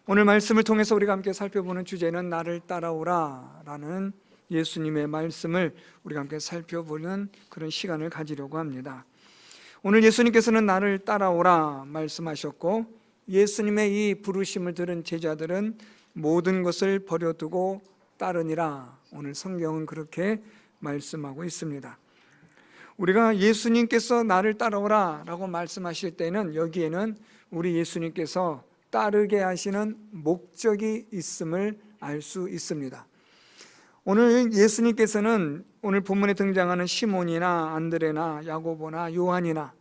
오늘 말씀을 통해서 우리가 함께 살펴보는 주제는 나를 따라오라 라는 예수님의 말씀을 우리가 함께 살펴보는 그런 시간을 가지려고 합니다. 오늘 예수님께서는 나를 따라오라 말씀하셨고, 예수님의 이 부르심을 들은 제자들은 모든 것을 버려두고 따르니라. 오늘 성경은 그렇게 말씀하고 있습니다. 우리가 예수님께서 나를 따라오라 라고 말씀하실 때는 여기에는 우리 예수님께서 따르게 하시는 목적이 있음을 알 수 있습니다. 오늘 예수님께서는 오늘 본문에 등장하는 시몬이나 안드레나 야고보나 요한이나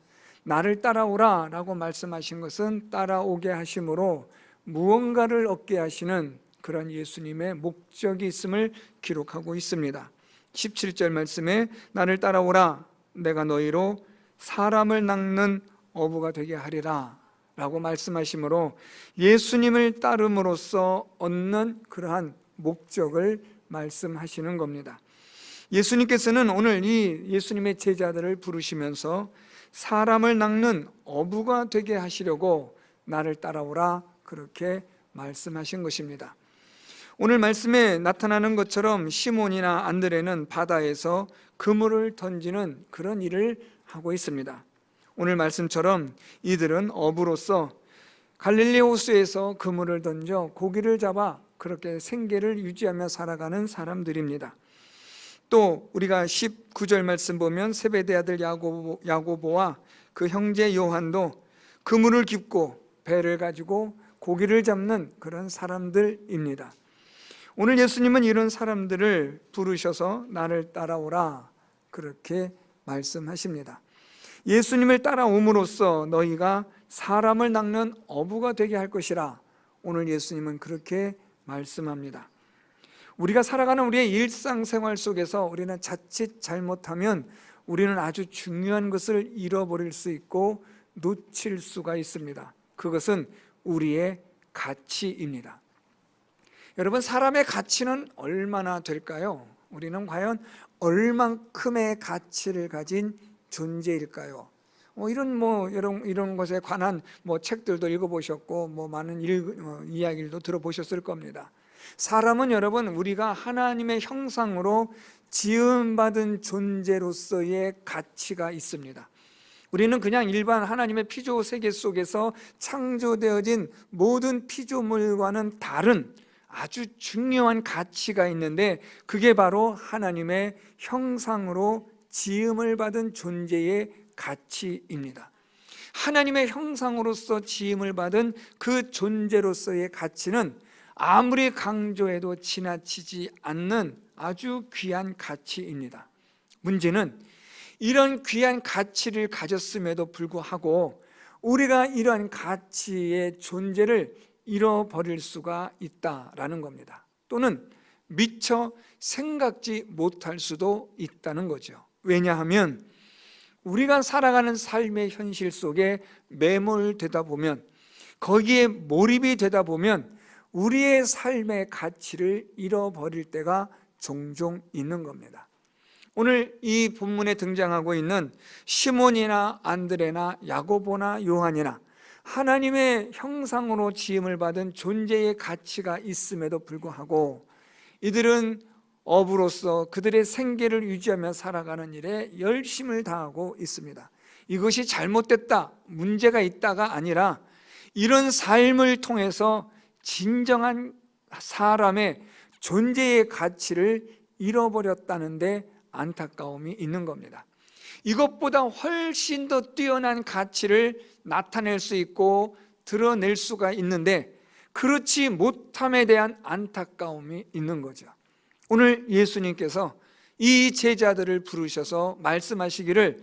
나를 따라오라 라고 말씀하신 것은 따라오게 하심으로 무언가를 얻게 하시는 그런 예수님의 목적이 있음을 기록하고 있습니다. 17절 말씀에 나를 따라오라 내가 너희로 사람을 낚는 어부가 되게 하리라 라고 말씀하시므로 예수님을 따름으로써 얻는 그러한 목적을 말씀하시는 겁니다. 예수님께서는 오늘 이 예수님의 제자들을 부르시면서 사람을 낚는 어부가 되게 하시려고 나를 따라오라 그렇게 말씀하신 것입니다. 오늘 말씀에 나타나는 것처럼 시몬이나 안드레는 바다에서 그물을 던지는 그런 일을 하고 있습니다. 오늘 말씀처럼 이들은 어부로서 갈릴리 호수에서 그물을 던져 고기를 잡아 그렇게 생계를 유지하며 살아가는 사람들입니다. 또 우리가 19절 말씀 보면 세베대 아들 야고보와 그 형제 요한도 그물을 깁고 배를 가지고 고기를 잡는 그런 사람들입니다. 오늘 예수님은 이런 사람들을 부르셔서 나를 따라오라 그렇게 말씀하십니다. 예수님을 따라옴으로써 너희가 사람을 낚는 어부가 되게 할 것이라 오늘 예수님은 그렇게 말씀합니다. 우리가 살아가는 우리의 일상생활 속에서 우리는 자칫 잘못하면 우리는 아주 중요한 것을 잃어버릴 수 있고 놓칠 수가 있습니다. 그것은 우리의 가치입니다. 여러분, 사람의 가치는 얼마나 될까요? 우리는 과연 얼만큼의 가치를 가진 존재일까요? 이런 것에 관한 책들도 읽어보셨고 많은 이야기들도 들어보셨을 겁니다. 사람은 여러분, 우리가 하나님의 형상으로 지음받은 존재로서의 가치가 있습니다. 우리는 그냥 일반 하나님의 피조 세계 속에서 창조되어진 모든 피조물과는 다른 아주 중요한 가치가 있는데, 그게 바로 하나님의 형상으로 지음을 받은 존재의 가치입니다. 하나님의 형상으로서 지음을 받은 그 존재로서의 가치는 아무리 강조해도 지나치지 않는 아주 귀한 가치입니다. 문제는 이런 귀한 가치를 가졌음에도 불구하고 우리가 이러한 가치의 존재를 잃어버릴 수가 있다라는 겁니다. 또는 미처 생각지 못할 수도 있다는 거죠. 왜냐하면 우리가 살아가는 삶의 현실 속에 매몰되다 보면, 거기에 몰입이 되다 보면 우리의 삶의 가치를 잃어버릴 때가 종종 있는 겁니다. 오늘 이 본문에 등장하고 있는 시몬이나 안드레나 야고보나 요한이나 하나님의 형상으로 지음을 받은 존재의 가치가 있음에도 불구하고 이들은 어부로서 그들의 생계를 유지하며 살아가는 일에 열심을 다하고 있습니다. 이것이 잘못됐다, 문제가 있다가 아니라 이런 삶을 통해서 진정한 사람의 존재의 가치를 잃어버렸다는 데 안타까움이 있는 겁니다. 이것보다 훨씬 더 뛰어난 가치를 나타낼 수 있고 드러낼 수가 있는데 그렇지 못함에 대한 안타까움이 있는 거죠. 오늘 예수님께서 이 제자들을 부르셔서 말씀하시기를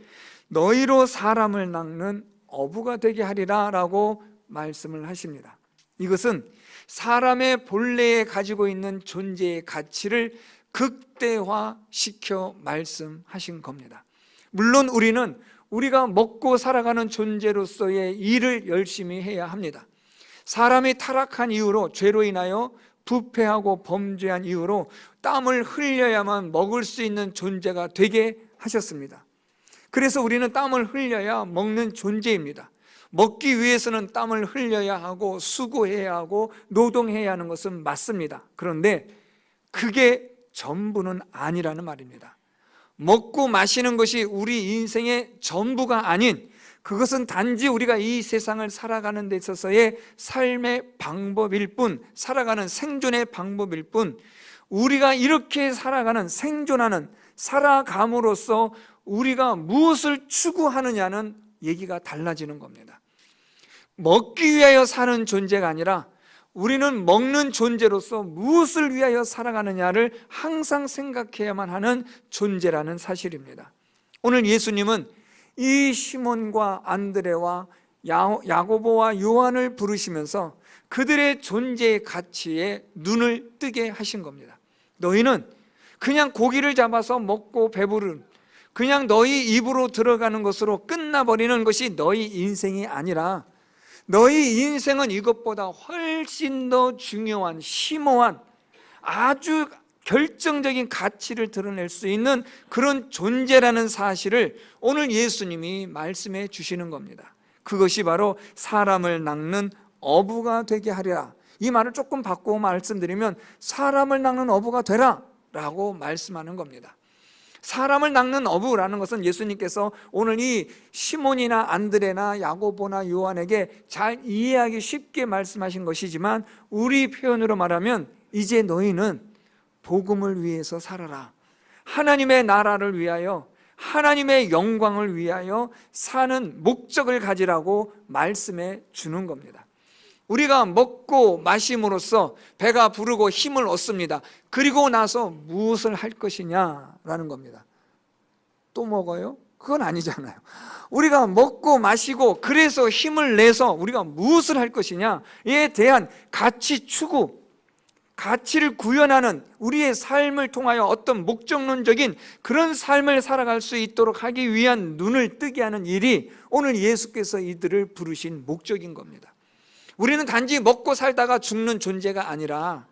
너희로 사람을 낚는 어부가 되게 하리라 라고 말씀을 하십니다. 이것은 사람의 본래에 가지고 있는 존재의 가치를 극대화시켜 말씀하신 겁니다. 물론 우리는 우리가 먹고 살아가는 존재로서의 일을 열심히 해야 합니다. 사람이 타락한 이유로, 죄로 인하여 부패하고 범죄한 이유로 땀을 흘려야만 먹을 수 있는 존재가 되게 하셨습니다. 그래서 우리는 땀을 흘려야 먹는 존재입니다. 먹기 위해서는 땀을 흘려야 하고 수고해야 하고 노동해야 하는 것은 맞습니다. 그런데 그게 전부는 아니라는 말입니다. 먹고 마시는 것이 우리 인생의 전부가 아닌, 그것은 단지 우리가 이 세상을 살아가는 데 있어서의 삶의 방법일 뿐, 살아가는 생존의 방법일 뿐, 우리가 이렇게 살아가는, 생존하는, 살아감으로써 우리가 무엇을 추구하느냐는 얘기가 달라지는 겁니다. 먹기 위하여 사는 존재가 아니라 우리는 먹는 존재로서 무엇을 위하여 살아가느냐를 항상 생각해야만 하는 존재라는 사실입니다. 오늘 예수님은 이 시몬과 안드레와 야고보와 요한을 부르시면서 그들의 존재의 가치에 눈을 뜨게 하신 겁니다. 너희는 그냥 고기를 잡아서 먹고 배부른, 그냥 너희 입으로 들어가는 것으로 끝나버리는 것이 너희 인생이 아니라 너희 인생은 이것보다 훨씬 더 중요한, 심오한, 아주 결정적인 가치를 드러낼 수 있는 그런 존재라는 사실을 오늘 예수님이 말씀해 주시는 겁니다. 그것이 바로 사람을 낚는 어부가 되게 하리라. 이 말을 조금 바꾸어 말씀드리면 사람을 낚는 어부가 되라 라고 말씀하는 겁니다. 사람을 낚는 어부라는 것은 예수님께서 오늘 이 시몬이나 안드레나 야고보나 요한에게 잘 이해하기 쉽게 말씀하신 것이지만, 우리 표현으로 말하면 이제 너희는 복음을 위해서 살아라, 하나님의 나라를 위하여, 하나님의 영광을 위하여 사는 목적을 가지라고 말씀해 주는 겁니다. 우리가 먹고 마심으로써 배가 부르고 힘을 얻습니다. 그리고 나서 무엇을 할 것이냐라는 겁니다. 또 먹어요? 그건 아니잖아요. 우리가 먹고 마시고 그래서 힘을 내서 우리가 무엇을 할 것이냐에 대한 가치 추구, 가치를 구현하는 우리의 삶을 통하여 어떤 목적론적인 그런 삶을 살아갈 수 있도록 하기 위한 눈을 뜨게 하는 일이 오늘 예수께서 이들을 부르신 목적인 겁니다. 우리는 단지 먹고 살다가 죽는 존재가 아니라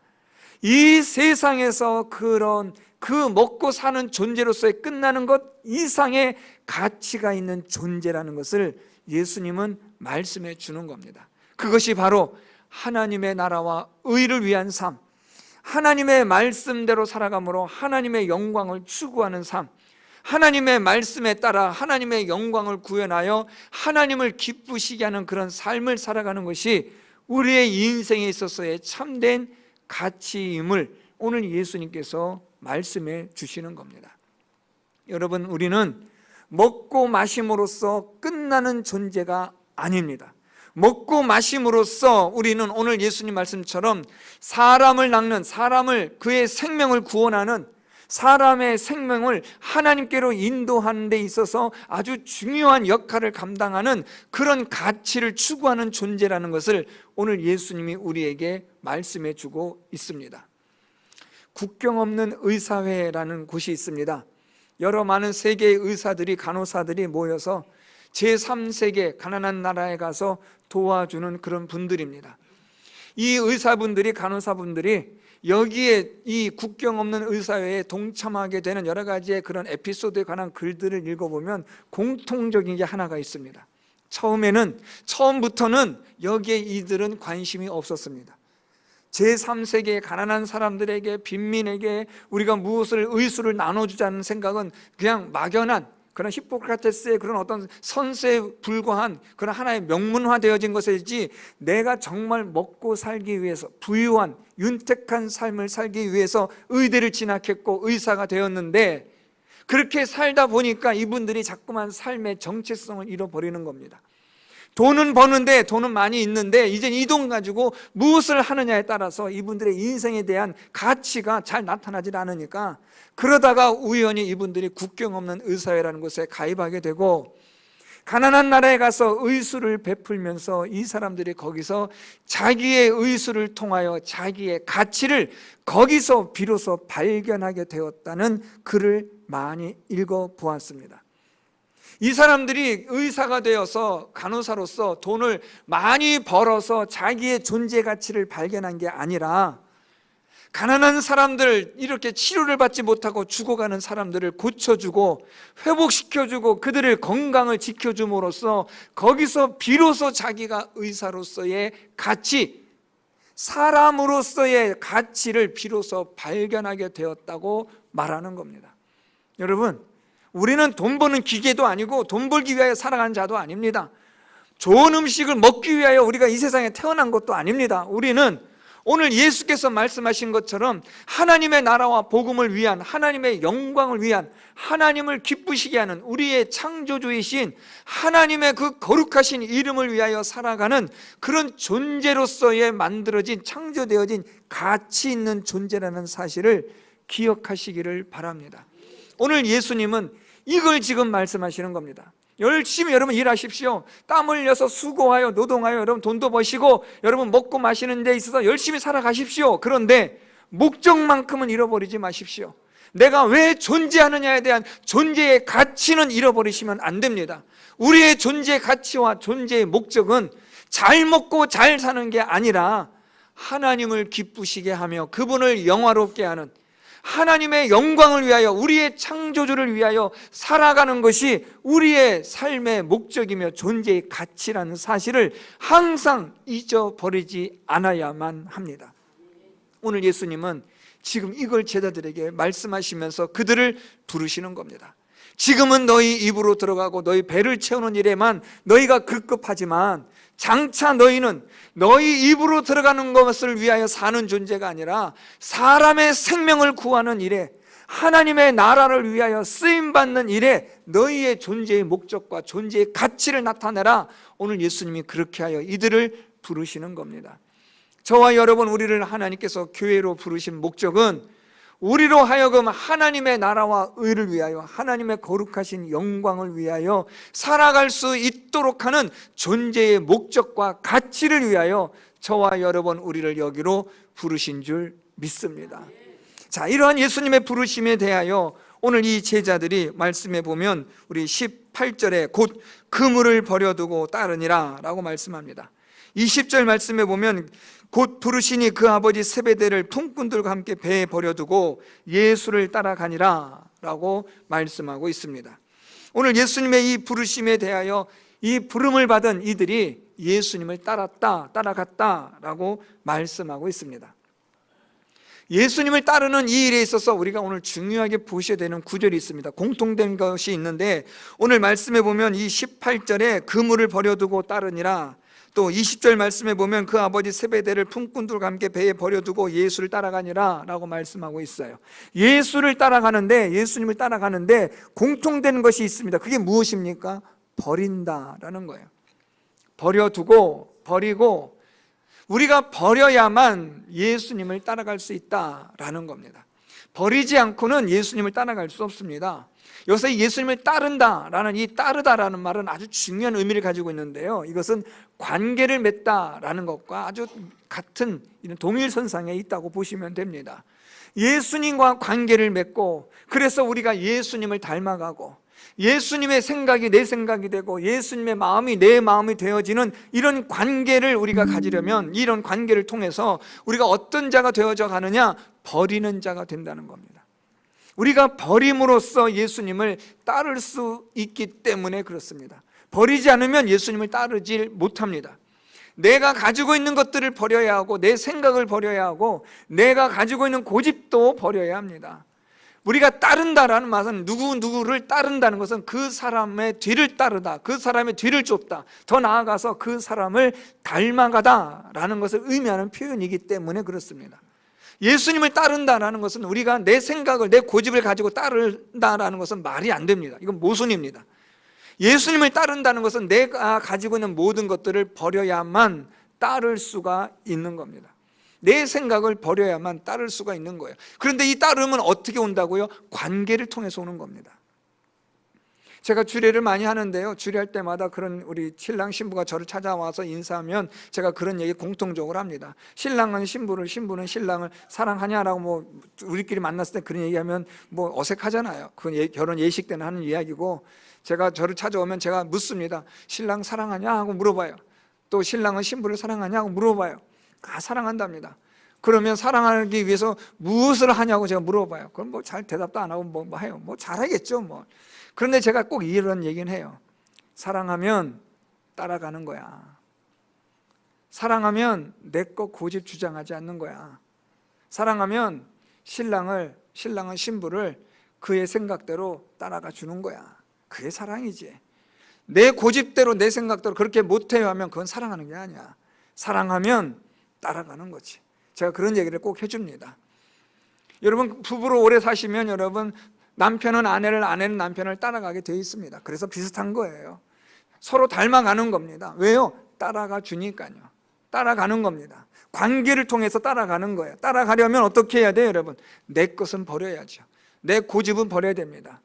이 세상에서 그런 그 먹고 사는 존재로서의 끝나는 것 이상의 가치가 있는 존재라는 것을 예수님은 말씀해 주는 겁니다. 그것이 바로 하나님의 나라와 의를 위한 삶, 하나님의 말씀대로 살아감으로 하나님의 영광을 추구하는 삶, 하나님의 말씀에 따라 하나님의 영광을 구현하여 하나님을 기쁘시게 하는 그런 삶을 살아가는 것이 우리의 인생에 있어서의 참된 가치임을 오늘 예수님께서 말씀해 주시는 겁니다. 여러분, 우리는 먹고 마심으로써 끝나는 존재가 아닙니다. 먹고 마심으로써 우리는 오늘 예수님 말씀처럼 사람을 낚는, 사람을, 그의 생명을 구원하는, 사람의 생명을 하나님께로 인도하는 데 있어서 아주 중요한 역할을 감당하는 그런 가치를 추구하는 존재라는 것을 오늘 예수님이 우리에게 말씀해 주고 있습니다. 국경 없는 의사회라는 곳이 있습니다. 여러 많은 세계의 의사들이, 간호사들이 모여서 제3세계 가난한 나라에 가서 도와주는 그런 분들입니다. 이 의사분들이, 간호사분들이 여기에 이 국경 없는 의사회에 동참하게 되는 여러 가지의 그런 에피소드에 관한 글들을 읽어보면 공통적인 게 하나가 있습니다. 처음부터는 여기에 이들은 관심이 없었습니다. 제3세계의 가난한 사람들에게, 빈민에게 우리가 무엇을, 의술을 나눠주자는 생각은 그냥 막연한 그런 히포크라테스의 그런 어떤 선서에 불과한 그런 하나의 명문화되어진 것이지, 내가 정말 먹고 살기 위해서 부유한 윤택한 삶을 살기 위해서 의대를 진학했고 의사가 되었는데, 그렇게 살다 보니까 이분들이 자꾸만 삶의 정체성을 잃어버리는 겁니다. 돈은 버는데, 돈은 많이 있는데 이제 이 돈 가지고 무엇을 하느냐에 따라서 이분들의 인생에 대한 가치가 잘 나타나질 않으니까, 그러다가 우연히 이분들이 국경 없는 의사회라는 곳에 가입하게 되고 가난한 나라에 가서 의술을 베풀면서 이 사람들이 거기서 자기의 의술을 통하여 자기의 가치를 거기서 비로소 발견하게 되었다는 글을 많이 읽어보았습니다. 이 사람들이 의사가 되어서 간호사로서 돈을 많이 벌어서 자기의 존재 가치를 발견한 게 아니라 가난한 사람들, 이렇게 치료를 받지 못하고 죽어가는 사람들을 고쳐주고 회복시켜주고 그들의 건강을 지켜줌으로써 거기서 비로소 자기가 의사로서의 가치, 사람으로서의 가치를 비로소 발견하게 되었다고 말하는 겁니다. 여러분, 우리는 돈 버는 기계도 아니고 돈 벌기 위하여 살아간 자도 아닙니다. 좋은 음식을 먹기 위하여 우리가 이 세상에 태어난 것도 아닙니다. 우리는 오늘 예수께서 말씀하신 것처럼 하나님의 나라와 복음을 위한, 하나님의 영광을 위한, 하나님을 기쁘시게 하는 우리의 창조주이신 하나님의 그 거룩하신 이름을 위하여 살아가는 그런 존재로서의 만들어진, 창조되어진 가치 있는 존재라는 사실을 기억하시기를 바랍니다. 오늘 예수님은 이걸 지금 말씀하시는 겁니다. 열심히 여러분 일하십시오. 땀 흘려서 수고하여 노동하여 여러분 돈도 버시고 여러분 먹고 마시는 데 있어서 열심히 살아가십시오. 그런데 목적만큼은 잃어버리지 마십시오. 내가 왜 존재하느냐에 대한 존재의 가치는 잃어버리시면 안 됩니다. 우리의 존재의 가치와 존재의 목적은 잘 먹고 잘 사는 게 아니라 하나님을 기쁘시게 하며 그분을 영화롭게 하는, 하나님의 영광을 위하여, 우리의 창조주를 위하여 살아가는 것이 우리의 삶의 목적이며 존재의 가치라는 사실을 항상 잊어버리지 않아야만 합니다. 오늘 예수님은 지금 이걸 제자들에게 말씀하시면서 그들을 부르시는 겁니다. 지금은 너희 입으로 들어가고 너희 배를 채우는 일에만 너희가 급급하지만 장차 너희는 너희 입으로 들어가는 것을 위하여 사는 존재가 아니라 사람의 생명을 구하는 일에, 하나님의 나라를 위하여 쓰임받는 일에 너희의 존재의 목적과 존재의 가치를 나타내라. 오늘 예수님이 그렇게 하여 이들을 부르시는 겁니다. 저와 여러분, 우리를 하나님께서 교회로 부르신 목적은 우리로 하여금 하나님의 나라와 의를 위하여, 하나님의 거룩하신 영광을 위하여 살아갈 수 있도록 하는 존재의 목적과 가치를 위하여 저와 여러분 우리를 여기로 부르신 줄 믿습니다. 자, 이러한 예수님의 부르심에 대하여 오늘 이 제자들이 말씀해 보면 우리 18절에 곧 그물을 버려두고 따르니라 라고 말씀합니다. 20절 말씀해 보면 곧 부르시니 그 아버지 세베대를 품꾼들과 함께 배에 버려두고 예수를 따라가니라 라고 말씀하고 있습니다. 오늘 예수님의 이 부르심에 대하여 이 부름을 받은 이들이 예수님을 따랐다, 따라갔다 라고 말씀하고 있습니다. 예수님을 따르는 이 일에 있어서 우리가 오늘 중요하게 보셔야 되는 구절이 있습니다. 공통된 것이 있는데 오늘 말씀해 보면 이 18절에 그물을 버려두고 따르니라, 또 20절 말씀해 보면 그 아버지 세베대를 품꾼들과 함께 배에 버려두고 예수를 따라가니라 라고 말씀하고 있어요. 예수를 따라가는데, 예수님을 따라가는데 공통된 것이 있습니다. 그게 무엇입니까? 버린다라는 거예요. 버려두고, 버리고, 우리가 버려야만 예수님을 따라갈 수 있다라는 겁니다. 버리지 않고는 예수님을 따라갈 수 없습니다. 여기서 예수님을 따른다라는 이 따르다라는 말은 아주 중요한 의미를 가지고 있는데요, 이것은 관계를 맺다라는 것과 아주 같은 이런 동일선상에 있다고 보시면 됩니다. 예수님과 관계를 맺고, 그래서 우리가 예수님을 닮아가고 예수님의 생각이 내 생각이 되고 예수님의 마음이 내 마음이 되어지는 이런 관계를 우리가 가지려면, 이런 관계를 통해서 우리가 어떤 자가 되어져 가느냐? 버리는 자가 된다는 겁니다. 우리가 버림으로써 예수님을 따를 수 있기 때문에 그렇습니다. 버리지 않으면 예수님을 따르지 못합니다. 내가 가지고 있는 것들을 버려야 하고, 내 생각을 버려야 하고, 내가 가지고 있는 고집도 버려야 합니다. 우리가 따른다라는 말은 누구를 따른다는 것은 그 사람의 뒤를 따르다, 그 사람의 뒤를 쫓다, 더 나아가서 그 사람을 닮아가다라는 것을 의미하는 표현이기 때문에 그렇습니다. 예수님을 따른다라는 것은 우리가 내 생각을, 내 고집을 가지고 따른다라는 것은 말이 안 됩니다. 이건 모순입니다. 예수님을 따른다는 것은 내가 가지고 있는 모든 것들을 버려야만 따를 수가 있는 겁니다. 내 생각을 버려야만 따를 수가 있는 거예요. 그런데 이 따름은 어떻게 온다고요? 관계를 통해서 오는 겁니다. 제가 주례를 많이 하는데요, 주례할 때마다 그런 우리 신랑 신부가 저를 찾아와서 인사하면 제가 그런 얘기 공통적으로 합니다. 신랑은 신부를, 신부는 신랑을 사랑하냐라고 뭐 우리끼리 만났을 때 그런 얘기하면 뭐 어색하잖아요. 그건 결혼 예식 때는 하는 이야기고, 제가 저를 찾아오면 제가 묻습니다. 신랑 사랑하냐 하고 물어봐요. 또 신랑은 신부를 사랑하냐 하고 물어봐요. 사랑한답니다. 그러면 사랑하기 위해서 무엇을 하냐고 제가 물어봐요. 그럼 뭐 잘 대답도 안 하고 뭐 해요. 뭐 잘하겠죠 뭐. 그런데 제가 꼭 이런 얘기는 해요. 사랑하면 따라가는 거야. 사랑하면 내 거 고집 주장하지 않는 거야. 사랑하면 신랑은 신부를 그의 생각대로 따라가 주는 거야. 그게 사랑이지. 내 고집대로 내 생각대로 그렇게 못해요 하면 그건 사랑하는 게 아니야. 사랑하면 따라가는 거지. 제가 그런 얘기를 꼭 해줍니다. 여러분 부부로 오래 사시면 여러분 남편은 아내를, 아내는 남편을 따라가게 되어 있습니다. 그래서 비슷한 거예요. 서로 닮아가는 겁니다. 왜요? 따라가 주니까요. 따라가는 겁니다. 관계를 통해서 따라가는 거예요. 따라가려면 어떻게 해야 돼요, 여러분? 내 것은 버려야죠. 내 고집은 버려야 됩니다.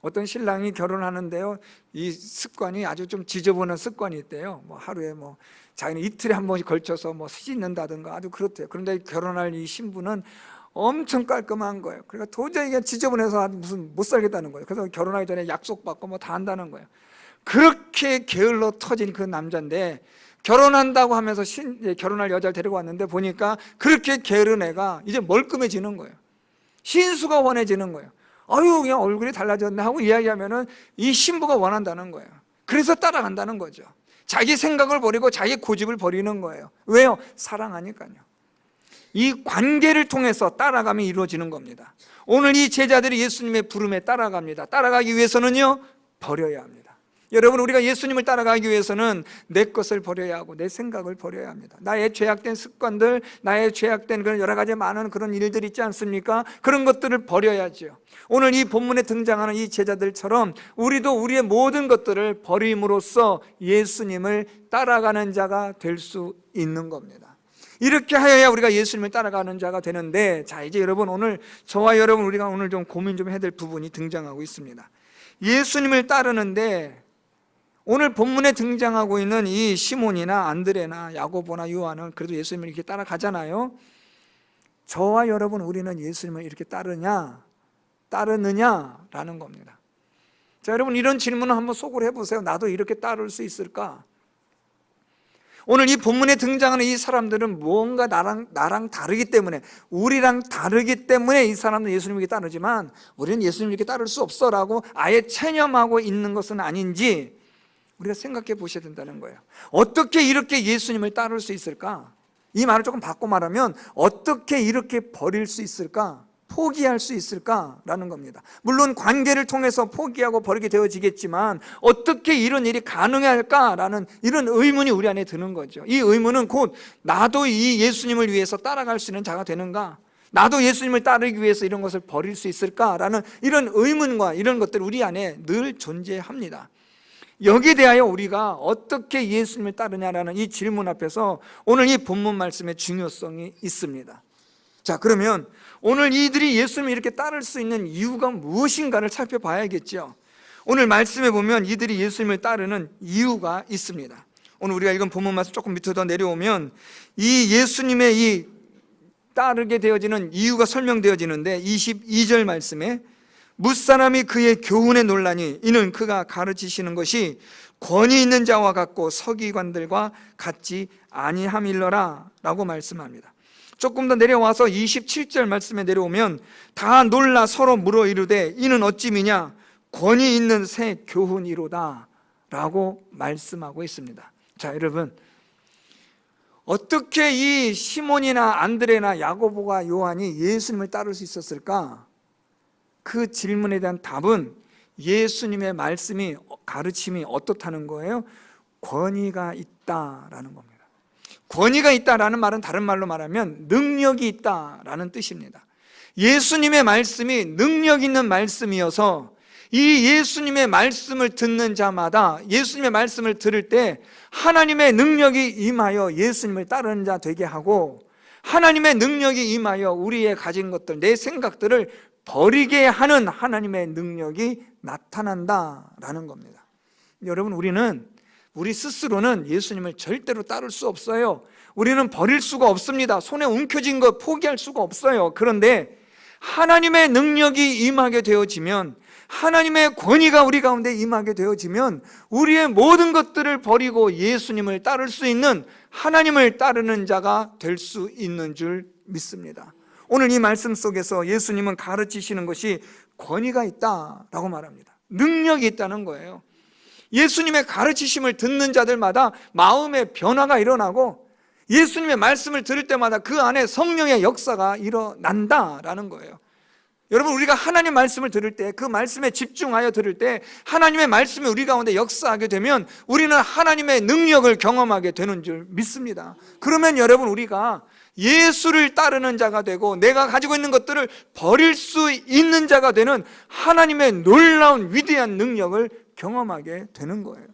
어떤 신랑이 결혼하는데요, 이 습관이 아주 좀 지저분한 습관이 있대요. 뭐 하루에 뭐 자기는 이틀에 한 번씩 걸쳐서 뭐 씻는다든가 아주 그렇대요. 그런데 결혼할 이 신부는 엄청 깔끔한 거예요. 그러니까 도저히 이게 지저분해서 무슨 못 살겠다는 거예요. 그래서 결혼하기 전에 약속받고 뭐 다 한다는 거예요. 그렇게 게을러 터진 그 남자인데 결혼한다고 하면서 결혼할 여자를 데리고 왔는데 보니까 그렇게 게으른 애가 이제 멀끔해지는 거예요. 신수가 원해지는 거예요. 아유 그냥 얼굴이 달라졌네 하고 이야기하면은 이 신부가 원한다는 거예요. 그래서 따라간다는 거죠. 자기 생각을 버리고 자기 고집을 버리는 거예요. 왜요? 사랑하니까요. 이 관계를 통해서 따라감이 이루어지는 겁니다. 오늘 이 제자들이 예수님의 부름에 따라갑니다. 따라가기 위해서는요, 버려야 합니다. 여러분 우리가 예수님을 따라가기 위해서는 내 것을 버려야 하고 내 생각을 버려야 합니다. 나의 죄악된 습관들, 나의 죄악된 그런 여러 가지 많은 그런 일들 있지 않습니까? 그런 것들을 버려야죠. 오늘 이 본문에 등장하는 이 제자들처럼 우리도 우리의 모든 것들을 버림으로써 예수님을 따라가는 자가 될 수 있는 겁니다. 이렇게 하여야 우리가 예수님을 따라가는 자가 되는데, 자 이제 여러분 오늘 저와 여러분 우리가 오늘 좀 고민 좀 해야 될 부분이 등장하고 있습니다. 예수님을 따르는데 오늘 본문에 등장하고 있는 이 시몬이나 안드레나 야고보나 요한은 그래도 예수님을 이렇게 따라가잖아요. 저와 여러분 우리는 예수님을 이렇게 따르느냐라는 겁니다. 자 여러분 이런 질문을 한번 속으로 해보세요. 나도 이렇게 따를 수 있을까? 오늘 이 본문에 등장하는 이 사람들은 무언가 나랑 다르기 때문에, 우리랑 다르기 때문에 이 사람들은 예수님에게 따르지만 우리는 예수님에게 따를 수 없어라고 아예 체념하고 있는 것은 아닌지 우리가 생각해 보셔야 된다는 거예요. 어떻게 이렇게 예수님을 따를 수 있을까? 이 말을 조금 바꿔 말하면 어떻게 이렇게 버릴 수 있을까? 포기할 수 있을까라는 겁니다. 물론 관계를 통해서 포기하고 버리게 되어지겠지만 어떻게 이런 일이 가능할까라는 이런 의문이 우리 안에 드는 거죠. 이 의문은 곧 나도 이 예수님을 위해서 따라갈 수 있는 자가 되는가? 나도 예수님을 따르기 위해서 이런 것을 버릴 수 있을까라는 이런 의문과 이런 것들이 우리 안에 늘 존재합니다. 여기에 대하여 우리가 어떻게 예수님을 따르냐라는 이 질문 앞에서 오늘 이 본문 말씀의 중요성이 있습니다. 자 그러면 오늘 이들이 예수님을 이렇게 따를 수 있는 이유가 무엇인가를 살펴봐야겠죠. 오늘 말씀에 보면 이들이 예수님을 따르는 이유가 있습니다. 오늘 우리가 읽은 본문 말씀 조금 밑으로 더 내려오면 이 예수님의 이 따르게 되어지는 이유가 설명되어지는데 22절 말씀에 뭇사람이 그의 교훈에 놀라니 이는 그가 가르치시는 것이 권위 있는 자와 같고 서기관들과 같지 아니함일러라 라고 말씀합니다. 조금 더 내려와서 27절 말씀에 내려오면 다 놀라 서로 물어 이르되 이는 어찌미냐 권위 있는 새 교훈이로다 라고 말씀하고 있습니다. 자 여러분 어떻게 이 시몬이나 안드레나 야고보가 요한이 예수님을 따를 수 있었을까? 그 질문에 대한 답은 예수님의 말씀이 가르침이 어떻다는 거예요? 권위가 있다라는 겁니다. 권위가 있다라는 말은 다른 말로 말하면 능력이 있다라는 뜻입니다. 예수님의 말씀이 능력 있는 말씀이어서 이 예수님의 말씀을 듣는 자마다 예수님의 말씀을 들을 때 하나님의 능력이 임하여 예수님을 따르는 자 되게 하고 하나님의 능력이 임하여 우리의 가진 것들, 내 생각들을 버리게 하는 하나님의 능력이 나타난다라는 겁니다. 여러분 우리 스스로는 예수님을 절대로 따를 수 없어요. 우리는 버릴 수가 없습니다. 손에 움켜쥔 것 포기할 수가 없어요. 그런데 하나님의 능력이 임하게 되어지면, 하나님의 권위가 우리 가운데 임하게 되어지면 우리의 모든 것들을 버리고 예수님을 따를 수 있는, 하나님을 따르는 자가 될 수 있는 줄 믿습니다. 오늘 이 말씀 속에서 예수님은 가르치시는 것이 권위가 있다라고 말합니다. 능력이 있다는 거예요. 예수님의 가르치심을 듣는 자들마다 마음의 변화가 일어나고 예수님의 말씀을 들을 때마다 그 안에 성령의 역사가 일어난다라는 거예요. 여러분, 우리가 하나님 말씀을 들을 때, 그 말씀에 집중하여 들을 때 하나님의 말씀이 우리 가운데 역사하게 되면 우리는 하나님의 능력을 경험하게 되는 줄 믿습니다. 그러면 여러분, 우리가 예수를 따르는 자가 되고 내가 가지고 있는 것들을 버릴 수 있는 자가 되는 하나님의 놀라운 위대한 능력을 경험하게 되는 거예요.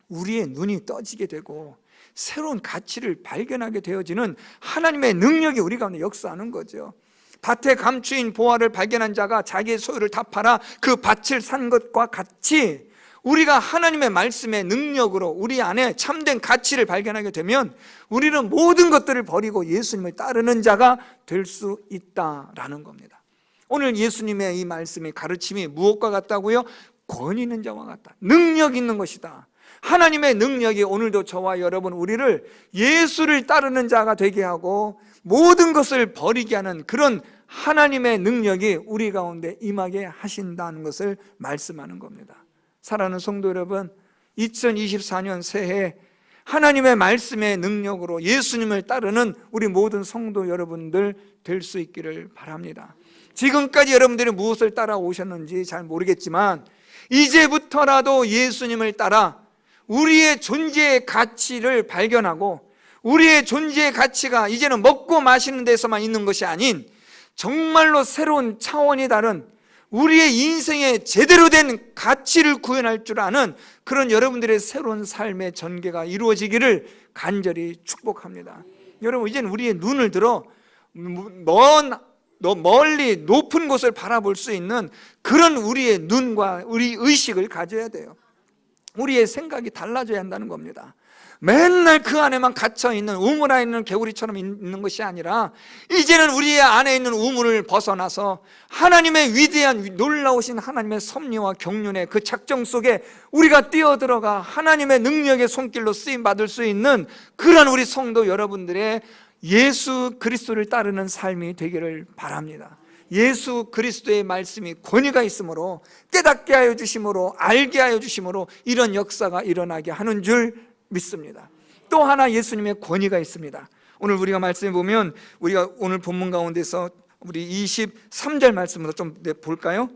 우리의 눈이 떠지게 되고 새로운 가치를 발견하게 되어지는 하나님의 능력이 우리 가운데 역사하는 거죠. 밭에 감추인 보화를 발견한 자가 자기의 소유를 다 팔아 그 밭을 산 것과 같이 우리가 하나님의 말씀의 능력으로 우리 안에 참된 가치를 발견하게 되면 우리는 모든 것들을 버리고 예수님을 따르는 자가 될 수 있다라는 겁니다. 오늘 예수님의 이 말씀의 가르침이 무엇과 같다고요? 권위 있는 자와 같다. 능력 있는 것이다. 하나님의 능력이 오늘도 저와 여러분 우리를 예수를 따르는 자가 되게 하고 모든 것을 버리게 하는 그런 하나님의 능력이 우리 가운데 임하게 하신다는 것을 말씀하는 겁니다. 사랑하는 성도 여러분, 2024년 새해 하나님의 말씀의 능력으로 예수님을 따르는 우리 모든 성도 여러분들 될 수 있기를 바랍니다. 지금까지 여러분들이 무엇을 따라오셨는지 잘 모르겠지만 이제부터라도 예수님을 따라 우리의 존재의 가치를 발견하고 우리의 존재의 가치가 이제는 먹고 마시는 데서만 있는 것이 아닌 정말로 새로운 차원이 다른 우리의 인생에 제대로 된 가치를 구현할 줄 아는 그런 여러분들의 새로운 삶의 전개가 이루어지기를 간절히 축복합니다. 여러분, 이제는 우리의 눈을 들어 멀리 높은 곳을 바라볼 수 있는 그런 우리의 눈과 우리 의식을 가져야 돼요. 우리의 생각이 달라져야 한다는 겁니다. 맨날 그 안에만 갇혀있는 우물 안에 있는 개구리처럼 있는 것이 아니라 이제는 우리 안에 있는 우물을 벗어나서 하나님의 위대한 놀라우신 하나님의 섭리와 경륜의 그 작정 속에 우리가 뛰어들어가 하나님의 능력의 손길로 쓰임받을 수 있는 그런 우리 성도 여러분들의 예수 그리스도를 따르는 삶이 되기를 바랍니다. 예수 그리스도의 말씀이 권위가 있으므로 깨닫게 하여 주심으로 알게 하여 주심으로 이런 역사가 일어나게 하는 줄 믿습니다. 또 하나 예수님의 권위가 있습니다. 오늘 우리가 말씀해 보면 우리가 오늘 본문 가운데서 우리 23절 말씀으로 좀 볼까요?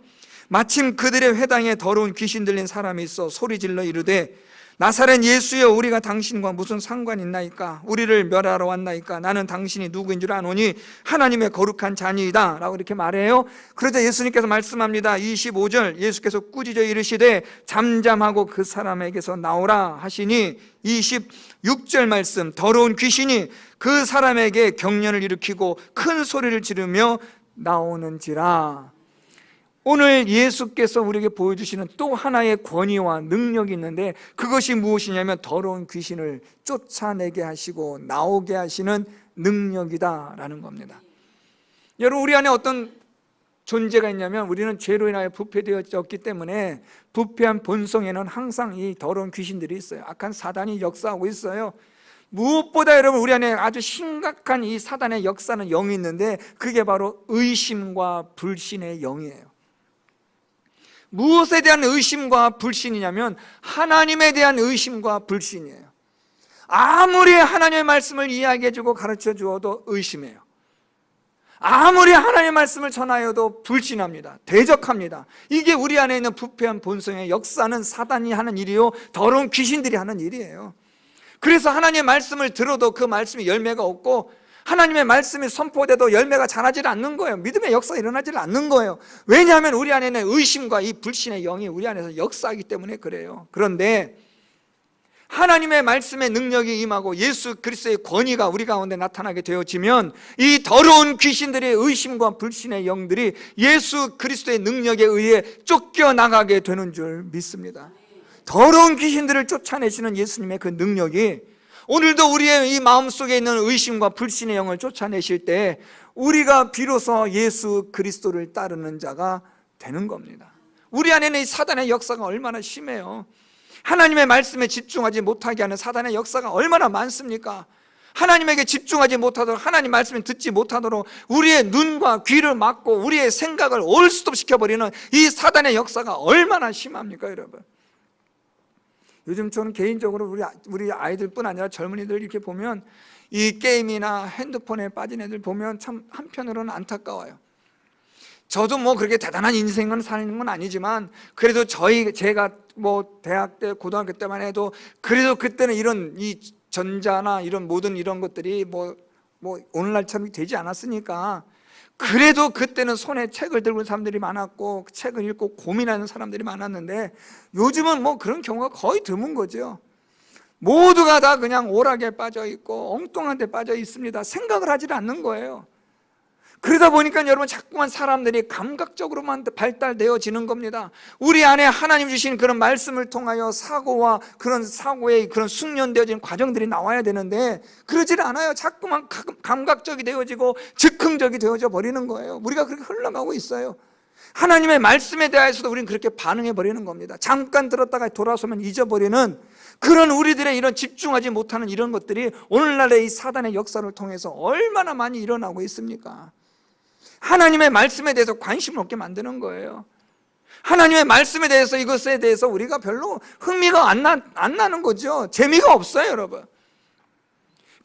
마침 그들의 회당에 더러운 귀신 들린 사람이 있어 소리질러 이르되 나사렛 예수여, 우리가 당신과 무슨 상관이 있나이까? 우리를 멸하러 왔나이까? 나는 당신이 누구인 줄 아노니 하나님의 거룩한 자니이다 라고 이렇게 말해요. 그러자 예수님께서 말씀합니다. 25절, 예수께서 꾸짖어 이르시되 잠잠하고 그 사람에게서 나오라 하시니 26절 말씀, 더러운 귀신이 그 사람에게 경련을 일으키고 큰 소리를 지르며 나오는지라. 오늘 예수께서 우리에게 보여주시는 또 하나의 권위와 능력이 있는데 그것이 무엇이냐면 더러운 귀신을 쫓아내게 하시고 나오게 하시는 능력이다라는 겁니다. 여러분, 우리 안에 어떤 존재가 있냐면 우리는 죄로 인하여 부패되었기 때문에 부패한 본성에는 항상 이 더러운 귀신들이 있어요. 악한 사단이 역사하고 있어요. 무엇보다 여러분 우리 안에 아주 심각한 이 사단의 역사는 영이 있는데 그게 바로 의심과 불신의 영이에요. 무엇에 대한 의심과 불신이냐면 하나님에 대한 의심과 불신이에요. 아무리 하나님의 말씀을 이야기해주고 가르쳐주어도 의심해요. 아무리 하나님의 말씀을 전하여도 불신합니다. 대적합니다. 이게 우리 안에 있는 부패한 본성의 역사는 사단이 하는 일이요, 더러운 귀신들이 하는 일이에요. 그래서 하나님의 말씀을 들어도 그 말씀이 열매가 없고 하나님의 말씀이 선포돼도 열매가 자라지 않는 거예요. 믿음의 역사가 일어나지 않는 거예요. 왜냐하면 우리 안에 있는 의심과 이 불신의 영이 우리 안에서 역사하기 때문에 그래요. 그런데 하나님의 말씀의 능력이 임하고 예수 그리스도의 권위가 우리 가운데 나타나게 되어지면 이 더러운 귀신들의 의심과 불신의 영들이 예수 그리스도의 능력에 의해 쫓겨나가게 되는 줄 믿습니다. 더러운 귀신들을 쫓아내시는 예수님의 그 능력이 오늘도 우리의 이 마음속에 있는 의심과 불신의 영을 쫓아내실 때 우리가 비로소 예수 그리스도를 따르는 자가 되는 겁니다. 우리 안에는 이 사단의 역사가 얼마나 심해요. 하나님의 말씀에 집중하지 못하게 하는 사단의 역사가 얼마나 많습니까? 하나님에게 집중하지 못하도록, 하나님 말씀을 듣지 못하도록 우리의 눈과 귀를 막고 우리의 생각을 올스톱시켜버리는 이 사단의 역사가 얼마나 심합니까, 여러분? 요즘 저는 개인적으로 우리 아이들뿐 아니라 젊은이들 이렇게 보면 이 게임이나 핸드폰에 빠진 애들 보면 참 한편으로는 안타까워요. 저도 뭐 그렇게 대단한 인생을 사는 건 아니지만 그래도 제가 뭐 대학 때, 고등학교 때만 해도 그래도 그때는 이런 이 전자나 이런 모든 이런 것들이 뭐 오늘날처럼 되지 않았으니까 그래도 그때는 손에 책을 들고 있는 사람들이 많았고 책을 읽고 고민하는 사람들이 많았는데 요즘은 뭐 그런 경우가 거의 드문 거죠. 모두가 다 그냥 오락에 빠져 있고 엉뚱한 데 빠져 있습니다. 생각을 하지 않는 거예요. 그러다 보니까 여러분 자꾸만 사람들이 감각적으로만 발달되어지는 겁니다. 우리 안에 하나님 주신 그런 말씀을 통하여 사고와 그런 사고의 그런 숙련되어진 과정들이 나와야 되는데 그러질 않아요. 자꾸만 감각적이 되어지고 즉흥적이 되어져 버리는 거예요. 우리가 그렇게 흘러가고 있어요. 하나님의 말씀에 대해서도 우리는 그렇게 반응해 버리는 겁니다. 잠깐 들었다가 돌아서면 잊어버리는 그런 우리들의 이런 집중하지 못하는 이런 것들이 오늘날의 이 사단의 역사를 통해서 얼마나 많이 일어나고 있습니까? 하나님의 말씀에 대해서 관심을 없게 만드는 거예요. 하나님의 말씀에 대해서, 이것에 대해서 우리가 별로 흥미가 안 나는 거죠. 재미가 없어요, 여러분.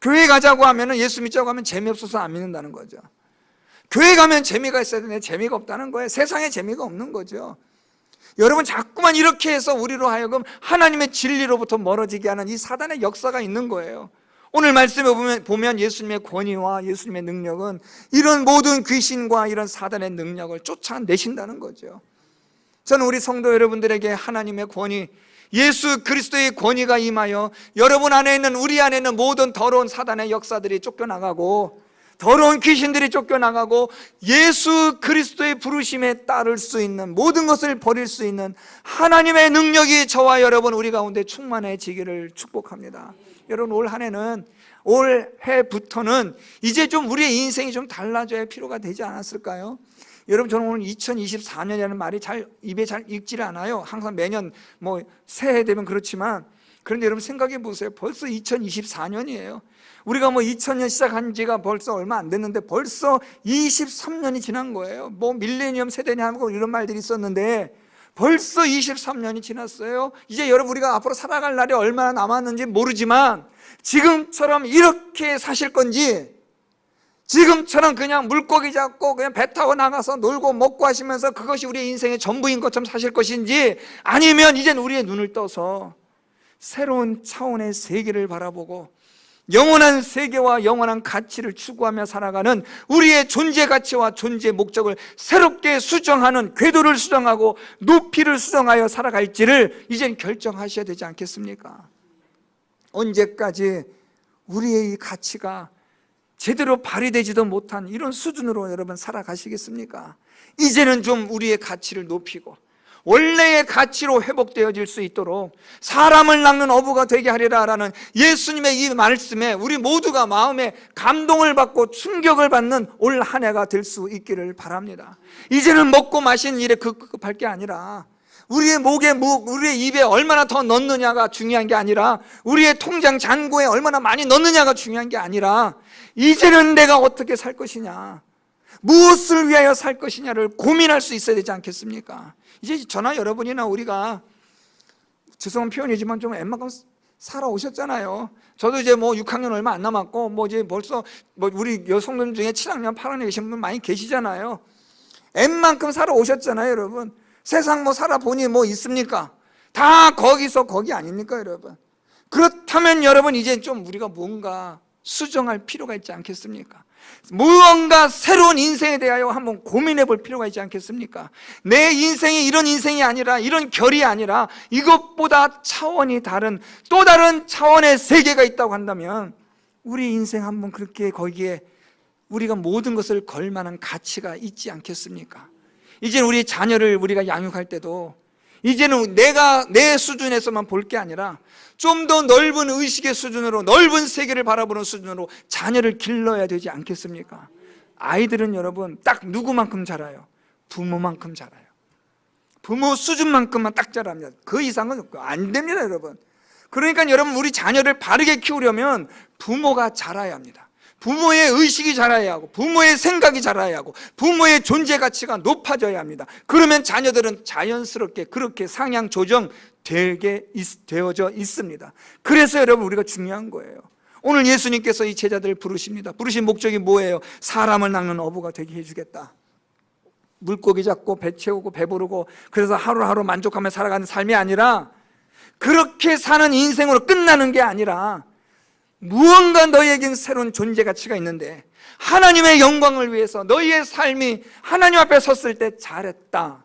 교회 가자고 하면, 예수 믿자고 하면 재미없어서 안 믿는다는 거죠. 교회 가면 재미가 있어야 되는데 재미가 없다는 거예요. 세상에 재미가 없는 거죠. 여러분 자꾸만 이렇게 해서 우리로 하여금 하나님의 진리로부터 멀어지게 하는 이 사단의 역사가 있는 거예요. 오늘 말씀에 보면 예수님의 권위와 예수님의 능력은 이런 모든 귀신과 이런 사단의 능력을 쫓아내신다는 거죠. 저는 우리 성도 여러분들에게 하나님의 권위, 예수 그리스도의 권위가 임하여 여러분 안에 있는, 우리 안에 있는 모든 더러운 사단의 역사들이 쫓겨나가고 더러운 귀신들이 쫓겨나가고 예수 그리스도의 부르심에 따를 수 있는, 모든 것을 버릴 수 있는 하나님의 능력이 저와 여러분 우리 가운데 충만해지기를 축복합니다. 여러분 올 해부터는 이제 좀 우리의 인생이 좀 달라져야 필요가 되지 않았을까요? 여러분 저는 오늘 2024년이라는 말이 입에 잘 익질 않아요. 항상 매년 뭐 새해 되면 그렇지만, 그런데 여러분 생각해 보세요. 벌써 2024년이에요. 우리가 뭐 2000년 시작한 지가 벌써 얼마 안 됐는데 벌써 23년이 지난 거예요. 뭐 밀레니엄 세대냐 하고 이런 말들이 있었는데 벌써 23년이 지났어요. 이제 여러분 우리가 앞으로 살아갈 날이 얼마나 남았는지 모르지만 지금처럼 이렇게 사실 건지, 지금처럼 그냥 물고기 잡고 그냥 배 타고 나가서 놀고 먹고 하시면서 그것이 우리의 인생의 전부인 것처럼 사실 것인지, 아니면 이젠 우리의 눈을 떠서 새로운 차원의 세계를 바라보고 영원한 세계와 영원한 가치를 추구하며 살아가는 우리의 존재 가치와 존재 목적을 새롭게 수정하는, 궤도를 수정하고 높이를 수정하여 살아갈지를 이젠 결정하셔야 되지 않겠습니까? 언제까지 우리의 이 가치가 제대로 발휘되지도 못한 이런 수준으로 여러분 살아가시겠습니까? 이제는 좀 우리의 가치를 높이고 원래의 가치로 회복되어질 수 있도록 사람을 낚는 어부가 되게 하리라라는 예수님의 이 말씀에 우리 모두가 마음에 감동을 받고 충격을 받는 올 한 해가 될 수 있기를 바랍니다. 이제는 먹고 마시는 일에 급급할 게 아니라 우리의 목에 우리의 입에 얼마나 더 넣느냐가 중요한 게 아니라, 우리의 통장 잔고에 얼마나 많이 넣느냐가 중요한 게 아니라, 이제는 내가 어떻게 살 것이냐, 무엇을 위하여 살 것이냐를 고민할 수 있어야 되지 않겠습니까? 이제 저나 여러분이나 우리가, 죄송한 표현이지만 좀 웬만큼 살아오셨잖아요. 저도 이제 뭐 6학년 얼마 안 남았고 뭐 이제 벌써 뭐 우리 여성들 중에 7학년 8학년 계신 분 많이 계시잖아요. 웬만큼 살아오셨잖아요, 여러분. 세상 뭐 살아보니 뭐 있습니까? 다 거기서 거기 아닙니까, 여러분? 그렇다면 여러분 이제 좀 우리가 뭔가 수정할 필요가 있지 않겠습니까? 무언가 새로운 인생에 대하여 한번 고민해 볼 필요가 있지 않겠습니까? 내 인생이 이런 인생이 아니라, 이런 결이 아니라 이것보다 차원이 다른 또 다른 차원의 세계가 있다고 한다면 우리 인생 한번 그렇게 거기에 우리가 모든 것을 걸 만한 가치가 있지 않겠습니까? 이제는 우리 자녀를 우리가 양육할 때도 이제는 내가 내 수준에서만 볼 게 아니라 좀 더 넓은 의식의 수준으로, 넓은 세계를 바라보는 수준으로 자녀를 길러야 되지 않겠습니까? 아이들은 여러분 딱 누구만큼 자라요? 부모만큼 자라요. 부모 수준만큼만 딱 자랍니다. 그 이상은 안 됩니다, 여러분. 그러니까 여러분, 우리 자녀를 바르게 키우려면 부모가 자라야 합니다. 부모의 의식이 자라야 하고, 부모의 생각이 자라야 하고, 부모의 존재 가치가 높아져야 합니다. 그러면 자녀들은 자연스럽게 그렇게 상향 조정되어져 있습니다. 그래서 여러분, 우리가 중요한 거예요. 오늘 예수님께서 이 제자들을 부르십니다. 부르신 목적이 뭐예요? 사람을 낚는 어부가 되게 해주겠다. 물고기 잡고 배 채우고 배부르고 그래서 하루하루 만족하며 살아가는 삶이 아니라, 그렇게 사는 인생으로 끝나는 게 아니라 무언가 너희에겐 새로운 존재 가치가 있는데, 하나님의 영광을 위해서 너희의 삶이 하나님 앞에 섰을 때 잘했다,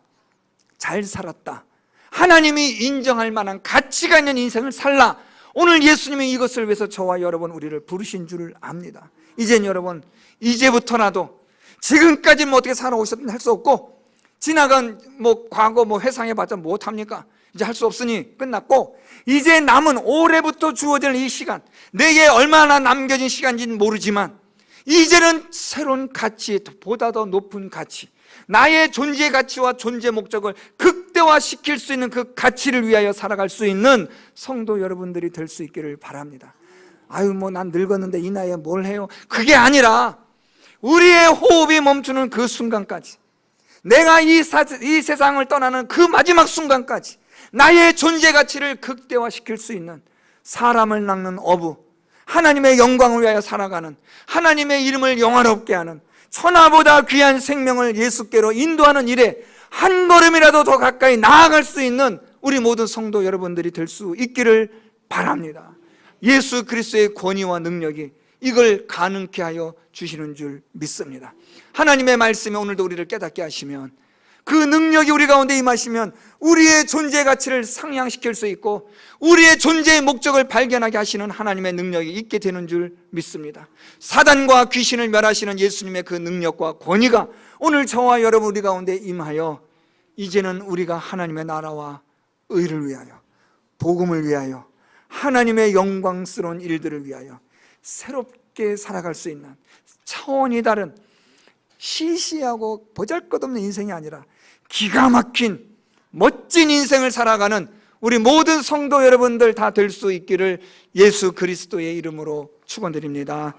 잘 살았다, 하나님이 인정할 만한 가치가 있는 인생을 살라. 오늘 예수님이 이것을 위해서 저와 여러분 우리를 부르신 줄 압니다. 이젠 여러분, 이제부터라도, 지금까지 어떻게 살아오셨든 할 수 없고, 지나간 과거 회상해봤자 못합니까? 이제 할 수 없으니 끝났고, 이제 남은 올해부터 주어질 이 시간, 내게 얼마나 남겨진 시간인지는 모르지만 이제는 새로운 가치, 보다 더 높은 가치, 나의 존재 가치와 존재 목적을 극대화시킬 수 있는 그 가치를 위하여 살아갈 수 있는 성도 여러분들이 될 수 있기를 바랍니다. 난 늙었는데 이 나이에 뭘 해요? 그게 아니라 우리의 호흡이 멈추는 그 순간까지, 내가 이 세상을 떠나는 그 마지막 순간까지 나의 존재 가치를 극대화시킬 수 있는, 사람을 낚는 어부, 하나님의 영광을 위하여 살아가는, 하나님의 이름을 영화롭게 하는, 천하보다 귀한 생명을 예수께로 인도하는 일에 한 걸음이라도 더 가까이 나아갈 수 있는 우리 모든 성도 여러분들이 될 수 있기를 바랍니다. 예수 그리스도의 권위와 능력이 이걸 가능케 하여 주시는 줄 믿습니다. 하나님의 말씀에 오늘도 우리를 깨닫게 하시면, 그 능력이 우리 가운데 임하시면 우리의 존재 가치를 상향시킬 수 있고, 우리의 존재의 목적을 발견하게 하시는 하나님의 능력이 있게 되는 줄 믿습니다. 사단과 귀신을 멸하시는 예수님의 그 능력과 권위가 오늘 저와 여러분 우리 가운데 임하여, 이제는 우리가 하나님의 나라와 의를 위하여, 복음을 위하여, 하나님의 영광스러운 일들을 위하여 새롭게 살아갈 수 있는, 차원이 다른 시시하고 보잘것없는 인생이 아니라 기가 막힌 멋진 인생을 살아가는 우리 모든 성도 여러분들 다 될 수 있기를 예수 그리스도의 이름으로 축원드립니다.